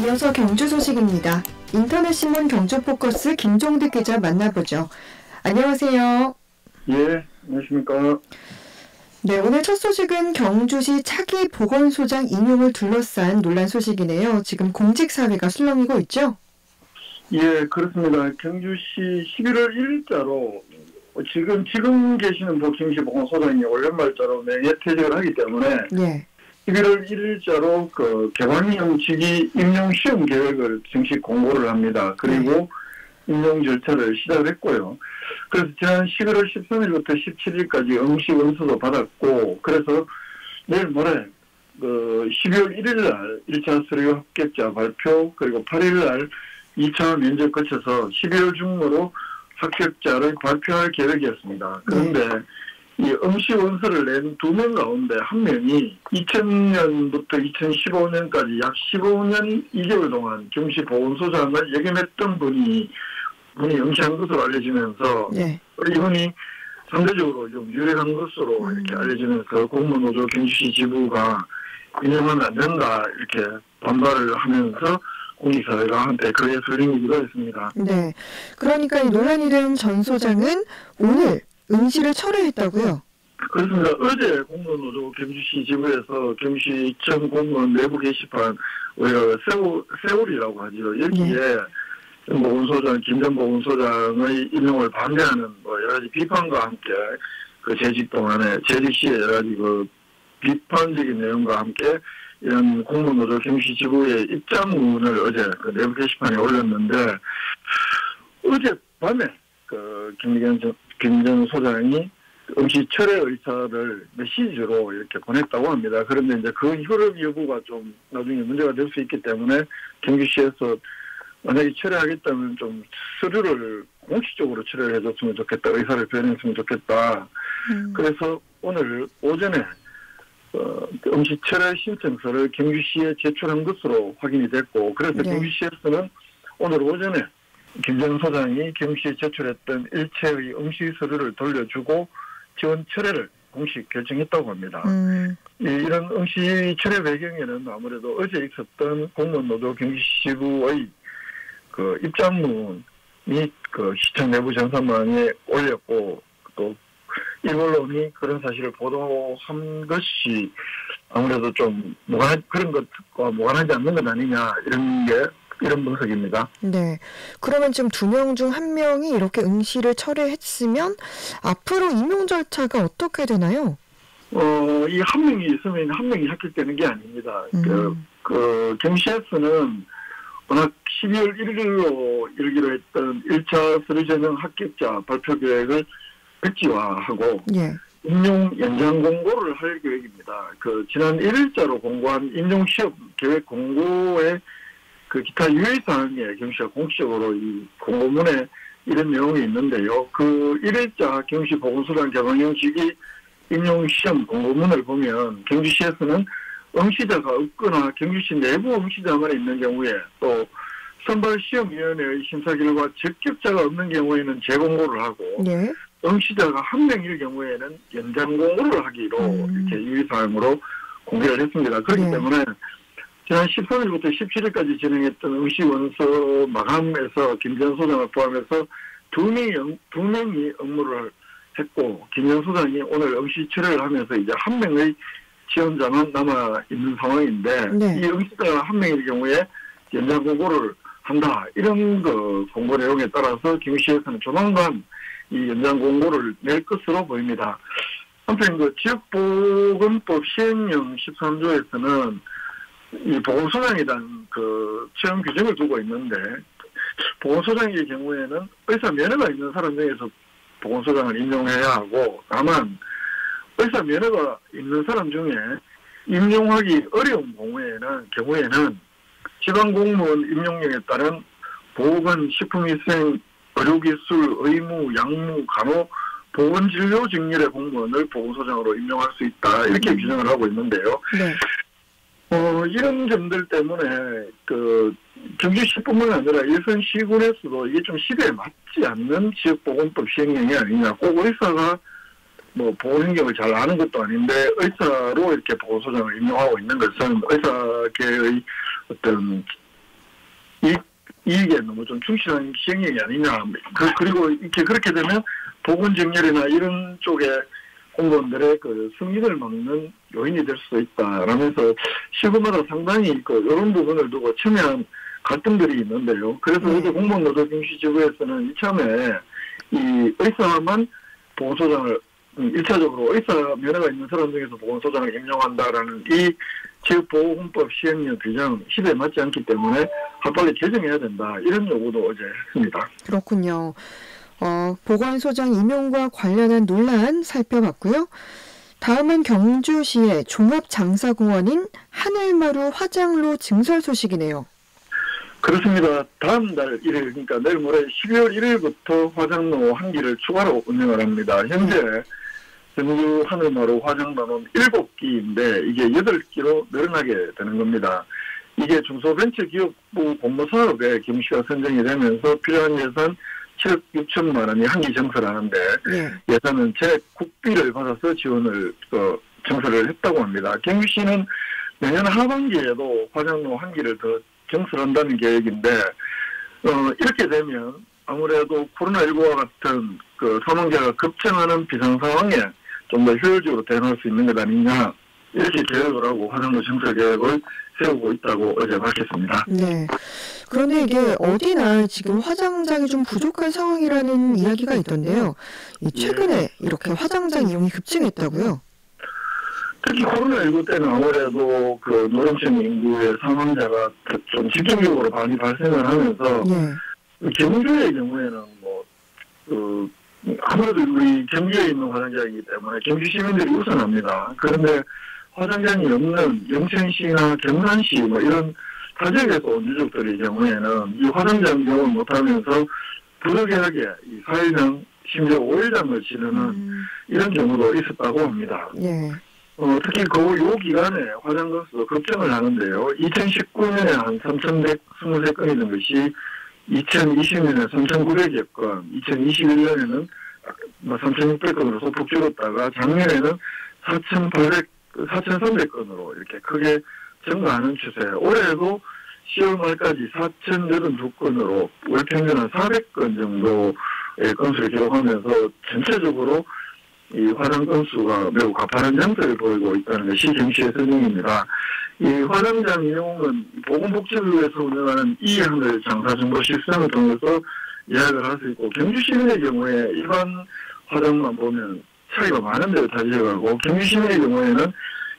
이어서 경주 소식입니다. 인터넷신문 경주포커스 김종득 기자 만나보죠. 안녕하세요. 예, 안녕하십니까. 네, 오늘 첫 소식은 경주시 차기 보건소장 임용을 둘러싼 논란 소식이네요. 지금 공직사회가 술렁이고 있죠? 예, 그렇습니다. 경주시 11월 1일자로 지금 계시는 김시 보건소장이 올 연말자로 명예퇴직을 하기 때문에 예. 11월 1일자로 개관형 직위 임용 시험 계획을 정식 공고를 합니다. 그리고 임용 절차를 시작했고요. 그래서 지난 11월 13일부터 17일까지 응시 원서도 받았고, 그래서 내일 모레 12월 1일날 1차 서류 합격자 발표, 그리고 8일날 2차 면접 거쳐서 12월 중으로 합격자를 발표할 계획이었습니다. 그런데 이 응시 원서를 낸 2명 가운데 1명이 2000년부터 2015년까지 약 15년 2개월 동안 경시 보건소장을 역임했던 분이 응시한 것으로 알려지면서 이분이 상대적으로 좀 유력한 것으로 이렇게 알려지면서 공무노조 경주시 지부가 인정하면 안 된다 이렇게 반발을 하면서 공직사회가 한때 그에 술렁이기도 했습니다. 네, 그러니까 이 논란이 된 전 소장은 오늘 응시를 철회했다고요? 그렇습니다. 어제 공무노조 경주시 지부에서 경주시 전 공무원 내부 게시판 우리가 세월이라고 하죠. 여기에 보건소장 김 전 보건소장의 임용을 반대하는 여러 가지 비판과 함께 재직 동안에 재직 시에 여러 가지 비판적인 내용과 함께 이런 공무노조 경주시 지부의 입장문을 어제 내부 게시판에 올렸는데, 어젯밤에 김 전 소장이 응시 철회 의사를 메시지로 이렇게 보냈다고 합니다. 그런데 이제 그 효력 여부가 좀 나중에 문제가 될 수 있기 때문에 경주시에서 만약에 철회하겠다면 좀 서류를 공식적으로 철회를 해줬으면 좋겠다. 의사를 표현했으면 좋겠다. 그래서 오늘 오전에 응시 철회 신청서를 경주시에 제출한 것으로 확인이 됐고, 그래서 경주시에서는 오늘 오전에 김 전 소장이 경주시에 제출했던 일체의 응시 서류를 돌려주고 지원 철회를 공식 결정했다고 합니다. 이런 응시 철회 배경에는 아무래도 어제 있었던 공무원노조 경주시부의 입장문이 시청 내부 전산망에 올렸고, 또 일본론이 그런 사실을 보도한 것이 아무래도 좀 그런 것과 무관하지 않는 것 아니냐 이런 분석입니다. 네. 그러면 지금 2명 중 1명이 이렇게 응시를 철회했으면 앞으로 임용 절차가 어떻게 되나요? 이 1명이 있으면 1명이 합격되는 게 아닙니다. 경시에서는 워낙 12월 1일로 열기로 했던 1차 서류 전형 합격자 발표 계획을 백지화하고 임용 연장 공고를 할 계획입니다. 지난 1일자로 공고한 임용 시험 계획 공고에 기타 유의사항에 경시가 공식적으로 이 공고문에 이런 내용이 있는데요. 1일자 경시 보건소장 개방형 직위 임용 시험 공고문을 보면 경주시에서는 응시자가 없거나 경주시 내부 응시자만 있는 경우에, 또 선발시험위원회의 심사 결과 적격자가 없는 경우에는 재공고를 하고 응시자가 1명일 경우에는 연장 공고를 하기로 이렇게 유의사항으로 공개를 했습니다. 그렇기 때문에 지난 13일부터 17일까지 진행했던 응시 원서 마감에서 김 전 소장을 포함해서 2명이 업무를 했고, 김 전 소장이 오늘 응시 철회를 하면서 이제 1명의 지원자만 남아 있는 상황인데, 이 응시자가 1명일 경우에 연장 공고를 한다. 이런 공고 내용에 따라서 경시에서는 조만간 이 연장 공고를 낼 것으로 보입니다. 한편 지역보건법 시행령 13조에서는 이 보건소장이란 채용 규정을 두고 있는데, 보건소장의 경우에는 의사 면허가 있는 사람 중에서 보건소장을 임용해야 하고, 다만 의사 면허가 있는 사람 중에 임용하기 어려운 경우에는 지방공무원 임용령에 따른 보건, 식품위생, 의료기술, 의무, 약무, 간호, 보건진료 직렬의 공무원을 보건소장으로 임용할 수 있다. 이렇게 규정을 하고 있는데요. 이런 점들 때문에 경주시뿐만 아니라 일선시군에서도 이게 좀 시대에 맞지 않는 지역보건법 시행령이 아니냐. 꼭 의사가 보건행정을 잘 아는 것도 아닌데 의사로 이렇게 보건소장을 임명하고 있는 것은 의사계의 어떤 이익에 너무 좀 충실한 시행령이 아니냐. 그리고 이렇게 그렇게 되면 보건정렬이나 이런 쪽에 공무원들의 그 승인을 막는 요인이 될 수도 있다라면서 시구마다 상당히 이런 부분을 두고 첨예한 갈등들이 있는데요. 그래서 어제 공무원 노동경시지구에서는 이참에 이 의사만 보건소장을 1차적으로 의사 면허가 있는 사람 중에서 보건소장을 임명한다라는 이 지역보호헌법 시행령 규정 시대에 맞지 않기 때문에 빨리 개정해야 된다. 이런 요구도 어제 했습니다. 그렇군요. 보건소장 임용과 관련한 논란 살펴봤고요. 다음은 경주시의 종합장사공원인 하늘마루 화장로 증설 소식이네요. 그렇습니다. 다음 달 1일, 그러니까 내일 모레 12월 1일부터 화장로 1기를 추가로 운영을 합니다. 현재 경주 하늘마루 화장로는 7기인데 이게 8기로 늘어나게 되는 겁니다. 이게 중소벤처기업부 공모사업에 경주시가 선정이 되면서 필요한 예산 7억 6천만 원이 1기 증설하는데 예산은 국비를 받아서 지원을 증설을 했다고 합니다. 경주시는 내년 하반기에도 화장로 1기를 더 증설한다는 계획인데 이렇게 되면 아무래도 코로나19와 같은 사망자가 급증하는 비상 상황에 좀 더 효율적으로 대응할 수 있는 것 아니냐 이렇게 계획을 하고 화장로 증설 계획을 세우고 있다고 어제 밝혔습니다. 네. 그런데 이게 어디나 지금 화장장이 좀 부족한 상황이라는 이야기가 있던데요. 최근에 이렇게 화장장 이용이 급증했다고요? 특히 코로나19 때는 아무래도 노령층 인구의 사망자가 좀 집중적으로 많이 발생을 하면서 경주의 경우에는 아무래도 우리 경주에 있는 화장장이기 때문에 경주 시민들이 우선합니다. 그런데 화장장이 없는 영천시나 경산시 이런 타지역에서 온 유족들의 경우에는 이 화장장 이용을 못하면서 부득이하게 이 4일장 심지어 5일장을 치르는 이런 경우도 있었다고 합니다. 특히 요 기간에 화장 건수도 급증을 하는데요. 2019년에 한 3,123건이던 것이 2020년에 3,900여 건, 2021년에는 3,600건으로 소폭 줄었다가 작년에는 4,300건으로 이렇게 크게 증가하는 추세. 올해도 10월 말까지 4,082건으로 월 평균 한 400건 정도의 건수를 기록하면서 전체적으로 이 화장 건수가 매우 가파른 장세를 보이고 있다는 것이 경주시의 설명입니다. 이 화장장 이용은 보건복지부에서 운영하는 이하늘 장사정보 시스템을 통해서 예약을 할 수 있고 경주시민의 경우에 일반 화장만 보면 차이가 많은데도 타지역하고 경주시민의 경우에는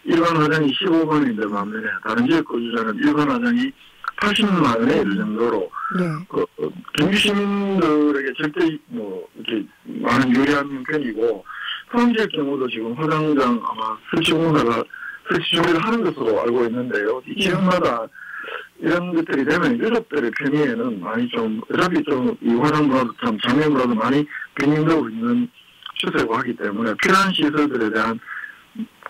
일반 화장이 15만 원인데 반면에 다른 지역 거주자는 일반 화장이 80만 원에 이를 정도로 경주시민들에게 절대 이렇게 많은 유리한 편이고 포항지역 경우도 지금 화장장 아마 설치 준비를 하는 것으로 알고 있는데요. 이 지역마다 이런 것들이 되면 유족들의 편의에는 많이 어차피 이 화장물하고 장애물하고 많이 빈민되고 있는 추세고 하기 때문에 필요한 시설들에 대한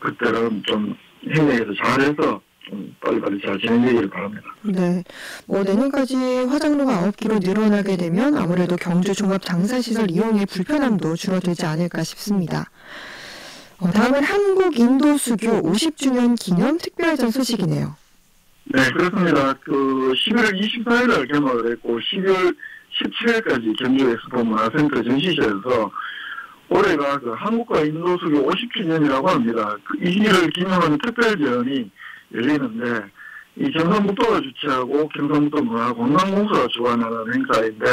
것들은 좀 행정에서 잘해서 좀 빨리빨리 잘 진행되기를 바랍니다. 네. 내년까지 화장로가 9기로 늘어나게 되면 아무래도 경주 종합장사시설 이용의 불편함도 줄어들지 않을까 싶습니다. 다음은 한국인도수교 50주년 기념 특별전 소식이네요. 네, 그렇습니다. 11월 24일 날 개막을 했고 12월 17일까지 경주 엑스포 문화센터 전시실에서 올해가 한국과 인도수교 50주년이라고 합니다. 이 일을 기념하는 특별전이 열리는데 이 경상북도가 주최하고 경상북도 문화관광공사가 주관하는 행사인데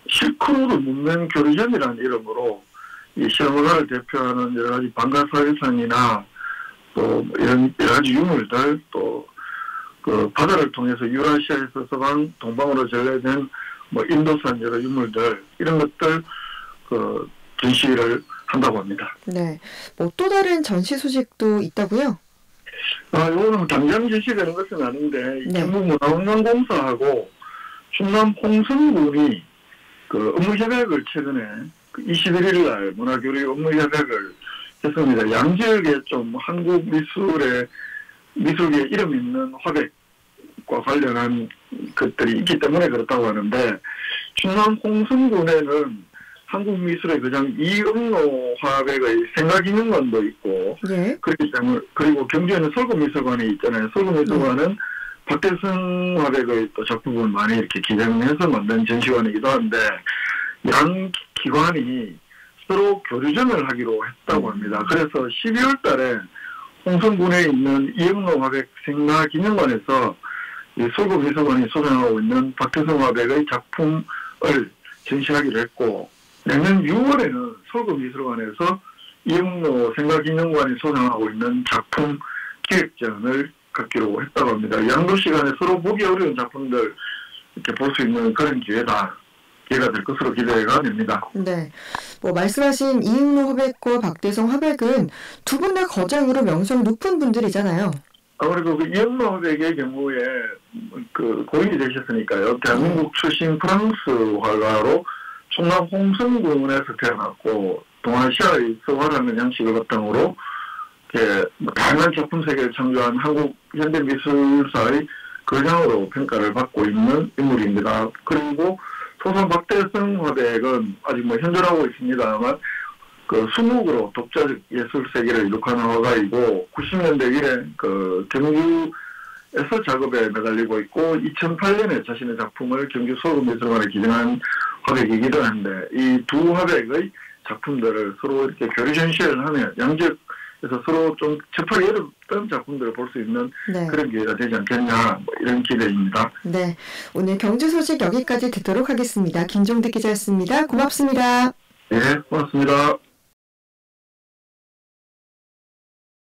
실크로드 문명 교류전이라는 이름으로 이 시아문화를 대표하는 여러 가지 방가사회상이나 또 이런 여러 가지 유물들 또 바다를 통해서 유라시아에서 서방 동방으로 전래된 인도산 여러 유물들 이런 것들 전시를 한다고 합니다. 네. 또 다른 전시 소식도 있다고요? 이거는 당장 전시되는 것은 아닌데 경북문화관광공사하고 충남 홍성군이 업무협약을 최근에 21일 날 문화교류 업무협약을 했습니다. 양지역에 좀 한국 미술계에 이름 있는 화백과 관련한 것들이 있기 때문에 그렇다고 하는데 충남 홍성군에는 한국 미술의 가장 이응로 화백의 생각기념관도 있고 그렇기 때문에 그리고 경주에는 설국미술관이 있잖아요. 설국미술관은 박대성 화백의 또 작품을 많이 이렇게 기념해서 만든 전시관이기도 한데 양 기관이 서로 교류전을 하기로 했다고 합니다. 그래서 12월 달에 홍성군에 있는 이영로 화백 생가기념관에서 서울미술관이 소장하고 있는 박대성 화백의 작품을 전시하기로 했고, 내년 6월에는 서울미술관에서 이영로 생가기념관이 소장하고 있는 작품 기획전을 갖기로 했다고 합니다. 양도시 간에 서로 보기 어려운 작품들 이렇게 볼 수 있는 그런 기회가 될 것으로 기대가 됩니다. 네. 말씀하신 이영로 화백과 박대성 화백은 두 분의 거장으로 명성이 높은 분들이잖아요. 아무래도 그 이영로 화백의 경우에 고인이 되셨으니까요. 대한민국 출신 프랑스 화가로 충남 홍성군에서 태어났고 동아시아의 서화라는 양식을 바탕으로 다양한 작품 세계를 창조한 한국 현대미술사의 거장으로 평가를 받고 있는 인물입니다. 그리고 소설 박대성 화백은 아직 현존하고 있습니다만 수묵으로 독자적 예술 세계를 이룩하는 화가이고 90년대 이래 경주에서 작업에 매달리고 있고 2008년에 자신의 작품을 경주 서울미술관에 기증한 화백이기도 한데 이 두 화백의 작품들을 서로 이렇게 교류 전시를 하며 양적에서 서로 좀 접하기 어렵던 작품들을 볼 수 있는 네. 그런 기회가 되지 않겠냐 이런 기대입니다. 네, 오늘 경주 소식 여기까지 듣도록 하겠습니다. 김종득 기자였습니다. 고맙습니다. 네, 고맙습니다.